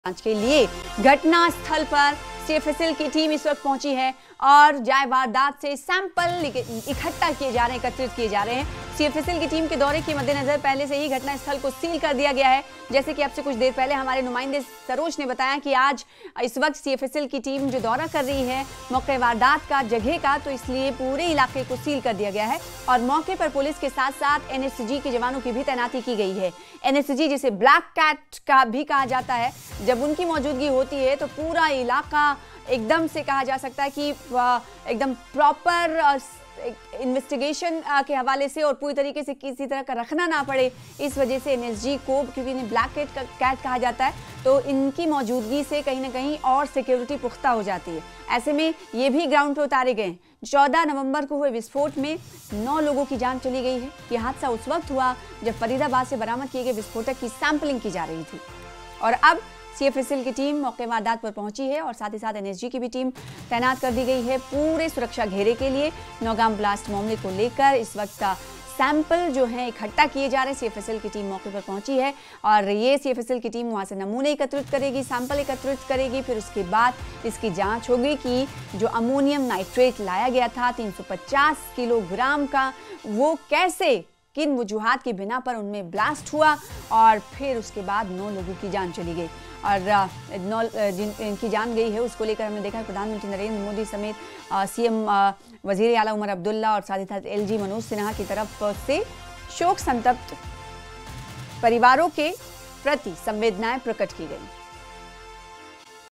जांच के लिए घटना स्थल पर सीएफएसएल की टीम इस वक्त पहुंची है और जाए वारदात से सैंपल इकट्ठा किए जा रहे हैं, एकत्रित किए जा रहे हैं। सीएफएसएल की टीम के दौरे के मद्देनजर पहले से ही घटना स्थल को सील कर दिया गया है। जैसे कि आपसे कुछ देर पहले हमारे नुमाइंदे सरोज ने बताया कि आज इस वक्त सीएफएसएल की टीम जो दौरा कर रही है मौके वारदात का, जगह का, तो इसलिए पूरे इलाके को सील कर दिया गया है और मौके पर पुलिस के साथ साथ एनएसजी के जवानों की भी तैनाती की गई है। एनएसजी जिसे ब्लैक कैट का भी कहा जाता है, जब उनकी मौजूदगी होती है तो पूरा इलाका एकदम से कहा जा सकता है कि एकदम प्रॉपर इन्वेस्टिगेशन के हवाले से और पूरी तरीके से किसी तरह का रखना ना पड़े, इस वजह से एनएसजी को, क्योंकि इन्हें ब्लैक कैट कहा जाता है, तो इनकी मौजूदगी से कहीं ना कहीं और सिक्योरिटी पुख्ता हो जाती है। ऐसे में ये भी ग्राउंड पे उतारे गए। 14 नवंबर को हुए विस्फोट में 9 लोगों की जान चली गई है। ये हादसा उस वक्त हुआ जब फरीदाबाद से बरामद किए गए विस्फोटक की सैंपलिंग की जा रही थी और अब सीएफएसएल की टीम मौके वारदात पर पहुंची है और साथ ही साथ एनएसजी की भी टीम तैनात कर दी गई है पूरे सुरक्षा घेरे के लिए। नौगाम ब्लास्ट मामले को लेकर इस वक्त का सैंपल जो है इकट्ठा किए जा रहे हैं। सीएफएसएल की टीम मौके पर पहुंची है और ये सीएफएसएल की टीम वहां से नमूने एकत्रित करेगी, सैंपल एकत्रित करेगी, फिर उसके बाद इसकी जांच होगी कि जो अमोनियम नाइट्रेट लाया गया था 350 किलोग्राम का, वो कैसे, किन वजूहात की बिना पर उनमें ब्लास्ट हुआ और फिर उसके बाद 9 लोगों की जान चली गई और इनकी जान गई है उसको लेकर हमने देखा प्रधानमंत्री नरेंद्र मोदी समेत सीएम वजीर आला उमर अब्दुल्ला और साथ ही साथ एलजी मनोज सिन्हा की तरफ से शोक संतप्त परिवारों के प्रति संवेदनाएं प्रकट की गई।